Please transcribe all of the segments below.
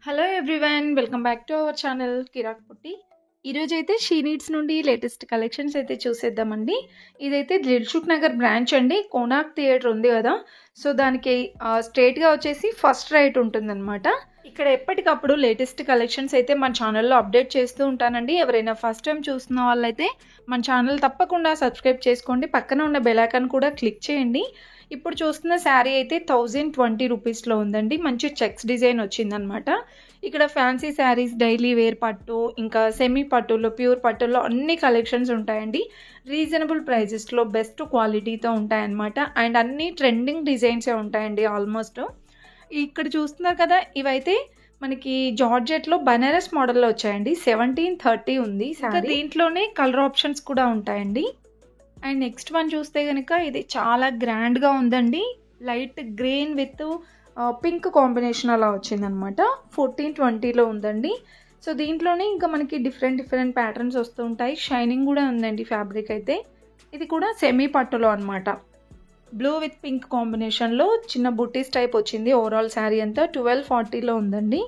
Hello everyone, welcome back to our channel Kirak Putti. ఈరోజు అయితే she needs నుండి లేటెస్ట్ కలెక్షన్స్ అయితే చూసేద్దామండి. ఇదైతే దిల్సుఖ్ నగర్ బ్రాంచ్ అండి. కోనార్క్ థియేటర్ ఉంది కదా, సో దానికి స్ట్రైట్గా వచ్చేసి ఫస్ట్ రైట్ ఉంటుందన్నమాట. ఇక్కడ ఎప్పటికప్పుడు లేటెస్ట్ కలెక్షన్స్ అయితే మన ఛానల్లో అప్డేట్ చేస్తూ ఉంటానండి. ఎవరైనా ఫస్ట్ టైం చూస్తున్న వాళ్ళైతే మన ఛానల్ తప్పకుండా సబ్స్క్రైబ్ చేసుకోండి, పక్కన ఉన్న బెల్ ఐకాన్ కూడా క్లిక్ చేయండి. ఇప్పుడు చూస్తున్న శారీ అయితే 1020 రూపీస్లో ఉందండి. మంచి చెక్స్ డిజైన్ వచ్చిందనమాట. ఇక్కడ ఫ్యాన్సీ శారీస్, డైలీ వేర్ పట్టు, ఇంకా సెమీ పట్టులో, ప్యూర్ పట్టులో అన్ని కలెక్షన్స్ ఉంటాయండి. రీజనబుల్ ప్రైజెస్లో బెస్ట్ క్వాలిటీతో ఉంటాయన్నమాట. అండ్ అన్ని ట్రెండింగ్ డిజైన్సే ఉంటాయండి ఆల్మోస్ట్. ఇక్కడ చూస్తున్నారు కదా, ఇవైతే మనకి జార్జెట్లో బనారస్ మోడల్లో వచ్చాయండి. 1730 ఉంది శారీ. దీంట్లోనే కలర్ ఆప్షన్స్ కూడా ఉంటాయండి. అండ్ నెక్స్ట్ వన్ చూస్తే కనుక ఇది చాలా గ్రాండ్గా ఉందండి. Light green with pink combination అలా వచ్చిందనమాట. 1420లో ఉందండి. సో దీంట్లోనే ఇంకా మనకి డిఫరెంట్ ప్యాటర్న్స్ వస్తూ ఉంటాయి. షైనింగ్ కూడా ఉందండి ఫ్యాబ్రిక్ అయితే. ఇది కూడా సెమీ పట్టులో అనమాట. బ్లూ విత్ పింక్ కాంబినేషన్లో చిన్న బుట్టీస్ టైప్ వచ్చింది. ఓవరాల్ శారీ అంతా 1240లో ఉందండి.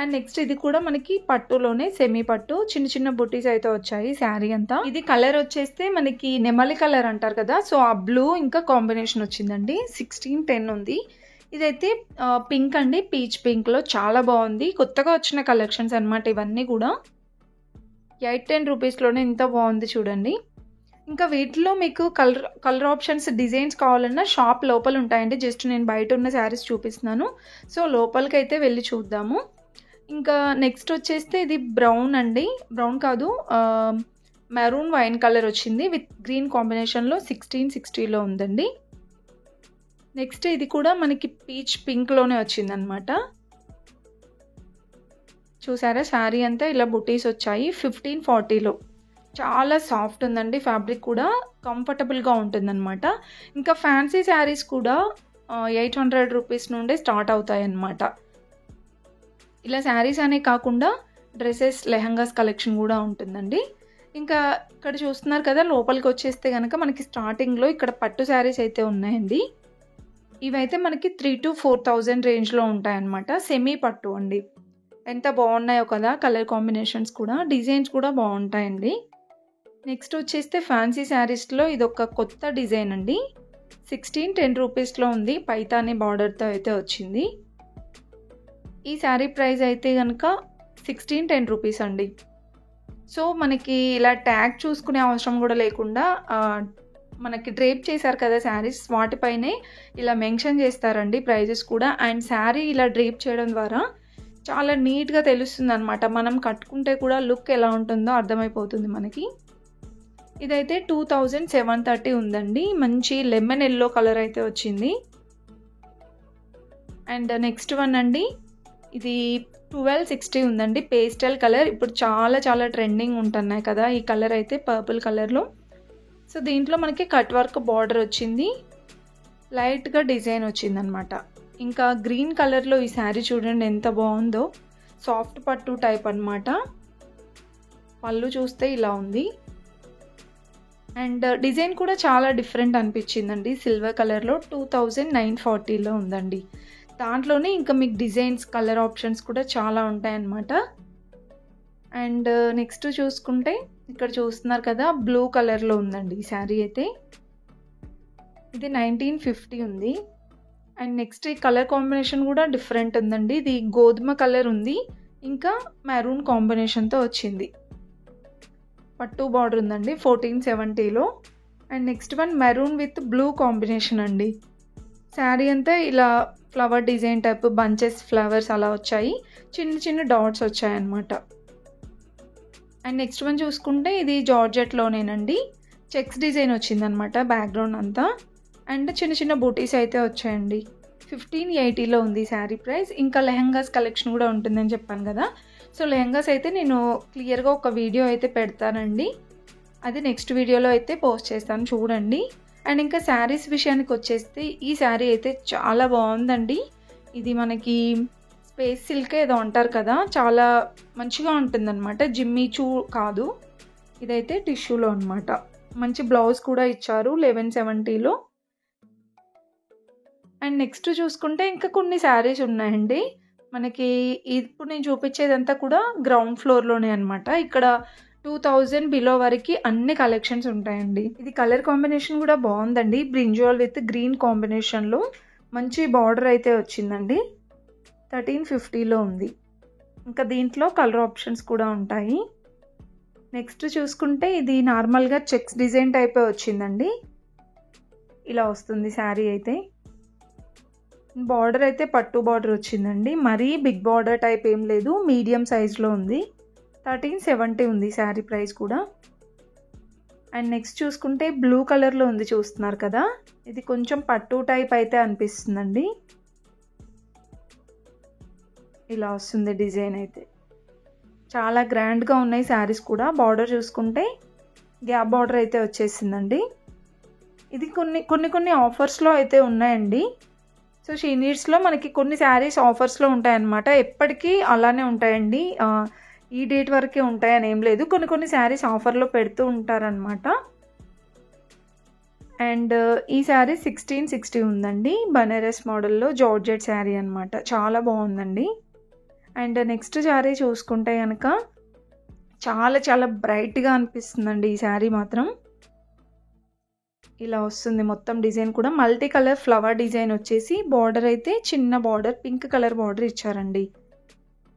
అండ్ నెక్స్ట్ ఇది కూడా మనకి పట్టులోనే సెమీ పట్టు, చిన్న బుట్టీస్ అయితే వచ్చాయి శారీ అంతా. ఇది కలర్ వచ్చేస్తే మనకి నెమలి కలర్ అంటారు కదా, సో ఆ బ్లూ ఇంకా కాంబినేషన్ వచ్చిందండి. 1610 ఉంది. ఇదైతే పింక్ అండి, పీచ్ పింక్లో చాలా బాగుంది. కొత్తగా వచ్చిన కలెక్షన్స్ అనమాట ఇవన్నీ కూడా. 810 రూపీస్లోనే ఇంత బాగుంది చూడండి. ఇంకా వీటిలో మీకు కలర్ ఆప్షన్స్, డిజైన్స్ కావాలన్నా షాప్ లోపల ఉంటాయండి. జస్ట్ నేను బయట ఉన్న శారీస్ చూపిస్తున్నాను, సో లోపలికి అయితే వెళ్ళి చూద్దాము. ఇంకా నెక్స్ట్ వచ్చేస్తే ఇది బ్రౌన్ అండి, బ్రౌన్ కాదు, మెరూన్ వైన్ కలర్ వచ్చింది విత్ గ్రీన్ కాంబినేషన్లో 1660లో ఉందండి. నెక్స్ట్ ఇది కూడా మనకి పీచ్ పింక్లోనే వచ్చిందనమాట. చూసారా, శారీ అంతా ఇలా బుటీస్ వచ్చాయి. 1540లో చాలా సాఫ్ట్ ఉందండి ఫ్యాబ్రిక్ కూడా, కంఫర్టబుల్గా ఉంటుందన్నమాట. ఇంకా ఫ్యాన్సీ శారీస్ కూడా 800 రూపీస్ నుండే స్టార్ట్ అవుతాయి అన్నమాట. ఇలా శారీస్ అనే కాకుండా డ్రెస్సెస్, లెహంగాస్ కలెక్షన్ కూడా ఉంటుందండి. ఇంకా ఇక్కడ చూస్తున్నారు కదా, లోపలికి వచ్చేస్తే కనుక మనకి స్టార్టింగ్లో ఇక్కడ పట్టు శారీస్ అయితే ఉన్నాయండి. ఇవైతే మనకి 3,000 to 4,000 రేంజ్లో ఉంటాయన్నమాట. సెమీ పట్టు అండి. ఎంత బాగున్నాయో కదా, కలర్ కాంబినేషన్స్ కూడా, డిజైన్స్ కూడా బాగుంటాయండి. నెక్స్ట్ వచ్చేస్తే ఫ్యాన్సీ శారీస్లో ఇదొక కొత్త డిజైన్ అండి. 1610 రూపీస్లో ఉంది. పైతాని బార్డర్తో అయితే వచ్చింది. ఈ శారీ ప్రైస్ అయితే కనుక 1610 రూపీస్ అండి. సో మనకి ఇలా ట్యాగ్ చూసుకునే అవసరం కూడా లేకుండా మనకి డ్రేప్ చేశారు కదా శారీస్, వాటిపైనే ఇలా మెన్షన్ చేస్తారండి ప్రైజెస్ కూడా. అండ్ శారీ ఇలా డ్రేప్ చేయడం ద్వారా చాలా నీట్గా తెలుస్తుంది అనమాట. మనం కట్టుకుంటే కూడా లుక్ ఎలా ఉంటుందో అర్థమైపోతుంది మనకి. ఇదైతే 2730 ఉందండి. మంచి లెమన్ ఎల్లో కలర్ అయితే వచ్చింది. అండ్ నెక్స్ట్ వన్ అండి, ఇది 1260 ఉందండి. పేస్టల్ కలర్ ఇప్పుడు చాలా ట్రెండింగ్ ఉంటున్నాయి కదా ఈ కలర్ అయితే, పర్పుల్ కలర్లో. సో దీంట్లో మనకి కట్ వర్క్ బార్డర్ వచ్చింది, లైట్గా డిజైన్ వచ్చిందనమాట. ఇంకా గ్రీన్ కలర్లో ఈ శారీ చూడండి ఎంత బాగుందో. సాఫ్ట్ పట్టు టైప్ అనమాట. పళ్ళు చూస్తే ఇలా ఉంది. అండ్ డిజైన్ కూడా చాలా డిఫరెంట్ అనిపించిందండి. సిల్వర్ కలర్లో 2940లో ఉందండి. దాంట్లోనే ఇంకా మీకు డిజైన్స్, కలర్ ఆప్షన్స్ కూడా చాలా ఉంటాయన్నమాట. అండ్ నెక్స్ట్ చూసుకుంటే ఇక్కడ చూస్తున్నారు కదా, బ్లూ కలర్లో ఉందండి ఈ శారీ అయితే. ఇది 1950 ఉంది. అండ్ నెక్స్ట్ ఈ కలర్ కాంబినేషన్ కూడా డిఫరెంట్ ఉందండి. ఇది గోధుమ కలర్ ఉంది, ఇంకా మెరూన్ కాంబినేషన్తో వచ్చింది. పట్టు బార్డర్ ఉందండి 1470లో. And next one maroon with blue combination అండి. శారీ అంతా ఇలా flower design type, bunches, flowers అలా వచ్చాయి. చిన్న డాట్స్ వచ్చాయన్నమాట. అండ్ నెక్స్ట్ వన్ చూసుకుంటే ఇది జార్జెట్లోనేనండి. చెక్స్ డిజైన్ వచ్చిందనమాట బ్యాక్గ్రౌండ్ అంతా. అండ్ చిన్న బూటీస్ అయితే వచ్చాయండి. 1580లో ఉంది శారీ ప్రైస్. ఇంకా లెహంగాస్ కలెక్షన్ కూడా ఉంటుందని చెప్పాను కదా, సో లెహంగాస్ అయితే నేను క్లియర్గా ఒక వీడియో అయితే పెడతానండి. అది నెక్స్ట్ వీడియోలో అయితే పోస్ట్ చేస్తాను, చూడండి. అండ్ ఇంకా శారీస్ విషయానికి వచ్చేస్తే ఈ శారీ అయితే చాలా బాగుందండి. ఇది మనకి స్పేస్ సిల్క్ ఏదో అంటారు కదా, చాలా మంచిగా ఉంటుందన్నమాట. జిమ్మీచూ కాదు, ఇదైతే టిష్యూలో అనమాట. మంచి బ్లౌజ్ కూడా ఇచ్చారు 1170లో. అండ్ నెక్స్ట్ చూసుకుంటే ఇంకా కొన్ని శారీస్ ఉన్నాయండి. మనకి ఇప్పుడు నేను చూపించేదంతా కూడా గ్రౌండ్ ఫ్లోర్‌లోనే అనమాట. ఇక్కడ 2000 బిలో వరకి అన్ని కలెక్షన్స్ ఉంటాయండి. ఇది కలర్ కాంబినేషన్ కూడా బావుందండి. బ్రింజాల్ విత్ గ్రీన్ కాంబినేషన్‌లో మంచి బార్డర్ అయితే వచ్చిందండి. 1350లో ఉంది. ఇంకా దీంట్లో కలర్ ఆప్షన్స్ కూడా ఉంటాయి. నెక్స్ట్ చూసుకుంటే ఇది నార్మల్‌గా చెక్స్ డిజైన్ టైపే వచ్చిందండి. ఇలా వస్తుంది శారీ అయితే. బార్డర్ అయితే పట్టు బార్డర్ వచ్చిందండి. మరీ బిగ్ బార్డర్ టైప్ ఏం లేదు. మీడియం సైజ్‌లో ఉంది. 1370 ఉంది శారీ ప్రైస్ కూడా. అండ్ నెక్స్ట్ చూసుకుంటే బ్లూ కలర్‌లో ఉంది చూస్తున్నారు కదా! ఇది కొంచెం పట్టు టైప్ అయితే అనిపిస్తుందండి. ఇలా వస్తుంది డిజైన్ అయితే. చాలా గ్రాండ్‌గా ఉన్నాయి శారీస్ కూడా. బార్డర్ చూసుకుంటే గ్యాప్ బార్డర్ అయితే వచ్చేసిందండి. ఇది కొన్ని ఆఫర్స్‌లో అయితే ఉన్నాయండి. సో షీ నీడ్స్‌లో మనకి కొన్ని శారీస్ ఆఫర్స్‌లో ఉంటాయన్నమాట. ఎప్పటికీ అలానే ఉంటాయండి. ఈ డేట్ వరకే ఉంటాయని ఏం లేదు. కొన్ని శారీస్ ఆఫర్‌లో పెడుతూ ఉంటారనమాట. అండ్ ఈ శారీ 1660 ఉందండి. బనారస్ మోడల్‌లో జార్జెట్ శారీ అనమాట. చాలా బాగుందండి. అండ్ నెక్స్ట్ శారీ చూసుకుంటే కనుక చాలా బ్రైట్‌గా అనిపిస్తుందండి ఈ శారీ మాత్రం. ఇలా వస్తుంది మొత్తం డిజైన్ కూడా. మల్టీ కలర్ ఫ్లవర్ డిజైన్ వచ్చేసి బార్డర్ అయితే చిన్న బార్డర్ పింక్ కలర్ బార్డర్ ఇచ్చారండి.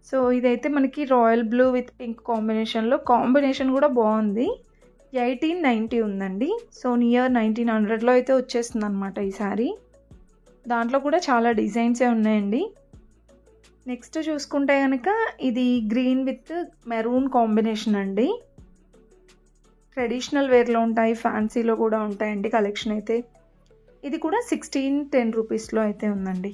సో ఇదైతే మనకి రాయల్ బ్లూ విత్ పింక్ కాంబినేషన్లో కాంబినేషన్ కూడా బాగుంది. 1890 ఉందండి. సో నియర్ 1900లో అయితే వచ్చేస్తుంది అనమాట ఈ శారీ. దాంట్లో కూడా చాలా డిజైన్సే ఉన్నాయండి. నెక్స్ట్ చూసుకుంటే కనుక ఇది గ్రీన్ విత్ మెరూన్ కాంబినేషన్ అండి. ట్రెడిషనల్ వేర్లో ఉంటాయి, ఫ్యాన్సీలో కూడా ఉంటాయండి కలెక్షన్ అయితే. ఇది కూడా 1610 రూపీస్లో అయితే ఉందండి.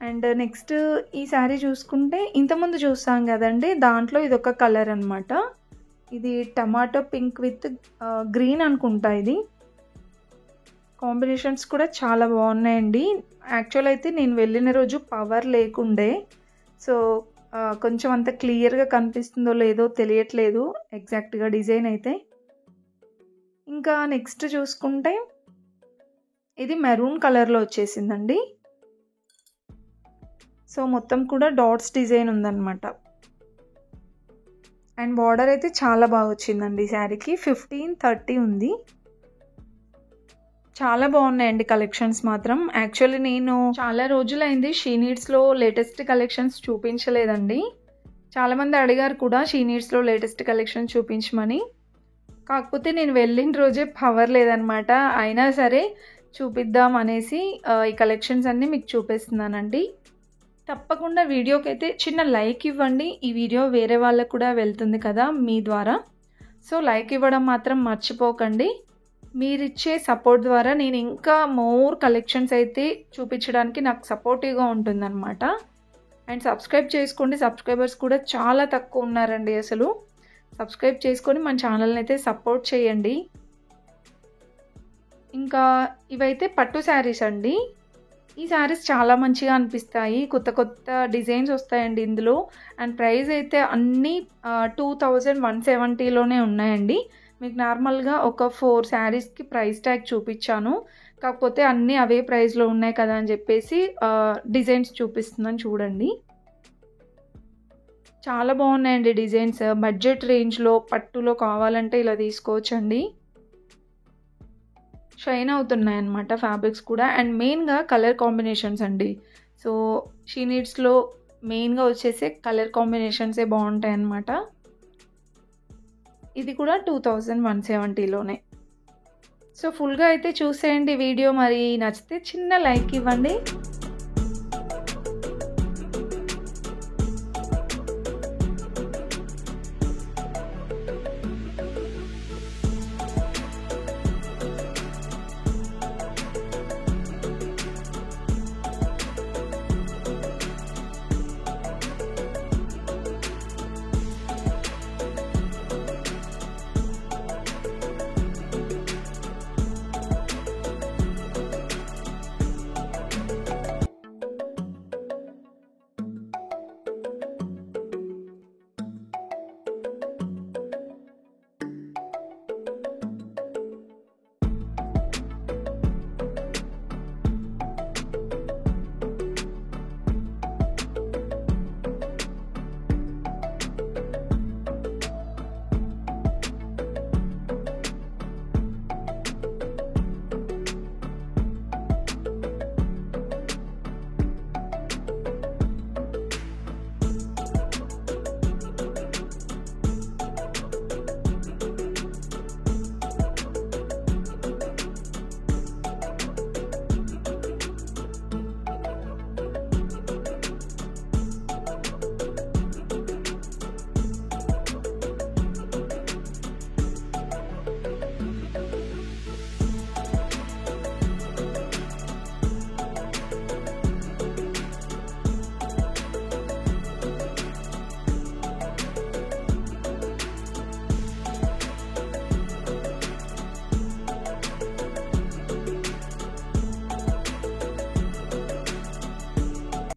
అండ్ నెక్స్ట్ ఈ శారీ చూసుకుంటే ఇంతకుముందు చూస్తాం కదండి, దాంట్లో ఇదొక కలర్ అనమాట. ఇది టమాటో పింక్ విత్ గ్రీన్ అనుకుంటా. ఇది కాంబినేషన్స్ కూడా చాలా బాగున్నాయండి. యాక్చువల్ అయితే నేను వెళ్ళిన రోజు పవర్ లేకుండే, సో కొంచెం అంత క్లియర్గా కనిపిస్తుందో లేదో తెలియట్లేదు ఎగ్జాక్ట్గా డిజైన్ అయితే. ఇంకా నెక్స్ట్ చూసుకుంటే ఇది మెరూన్ కలర్లో వచ్చేసిందండి. సో మొత్తం కూడా డాట్స్ డిజైన్ ఉందన్నమాట. అండ్ బార్డర్ అయితే చాలా బాగా వచ్చిందండి ఈ శారీకి. 1530 ఉంది. చాలా బాగున్నాయండి కలెక్షన్స్ మాత్రం. యాక్చువల్లీ నేను చాలా రోజులైంది షీ నీడ్స్లో లేటెస్ట్ కలెక్షన్స్ చూపించలేదండి. చాలామంది అడిగారు కూడా షీ నీడ్స్లో లేటెస్ట్ కలెక్షన్ చూపించమని. కాకపోతే నేను వెళ్ళిన రోజే పవర్ లేదనమాట. అయినా సరే చూపిద్దాం అనేసి ఈ కలెక్షన్స్ అన్నీ మీకు చూపిస్తున్నానండి. తప్పకుండా వీడియోకి అయితే చిన్న లైక్ ఇవ్వండి. ఈ వీడియో వేరే వాళ్ళకు కూడా వెళ్తుంది కదా మీ ద్వారా. సో లైక్ ఇవ్వడం మాత్రం మర్చిపోకండి. మీరిచ్చే సపోర్ట్ ద్వారా నేను ఇంకా మోర్ కలెక్షన్స్ అయితే చూపించడానికి నాకు సపోర్టివ్గా ఉంటుందన్నమాట. అండ్ సబ్స్క్రైబ్ చేసుకోండి. సబ్స్క్రైబర్స్ కూడా చాలా తక్కువ ఉన్నారండి అసలు. సబ్స్క్రైబ్ చేసుకొని మన ఛానల్ని అయితే సపోర్ట్ చేయండి. ఇంకా ఇవైతే పట్టు శారీస్ అండి. ఈ శారీస్ చాలా మంచిగా అనిపిస్తాయి. కొత్త డిజైన్స్ వస్తాయండి ఇందులో. అండ్ ప్రైస్ అయితే అన్నీ 2170లోనే ఉన్నాయండి. మీకు నార్మల్గా ఒక 4 శారీస్కి ప్రైస్ ట్యాగ్ చూపించాను. కాకపోతే అన్నీ అవే ప్రైస్లో ఉన్నాయి కదా అని చెప్పేసి డిజైన్స్ చూపిస్తున్నాను చూడండి. చాలా బాగున్నాయండి డిజైన్స్. బడ్జెట్ రేంజ్లో పట్టులో కావాలంటే ఇలా తీసుకోవచ్చండి. షైన్ అవుతున్నాయి అన్నమాట ఫ్యాబ్రిక్స్ కూడా. అండ్ మెయిన్గా కలర్ కాంబినేషన్స్ అండి. సో షీ నీడ్స్లో మెయిన్గా వచ్చేసే కలర్ కాంబినేషన్సే బాగుంటాయి అన్నమాట. ఇది కూడా 2170లోనే. సో ఫుల్గా అయితే చూసేయండి వీడియో. మరి నచ్చితే చిన్న లైక్ ఇవ్వండి.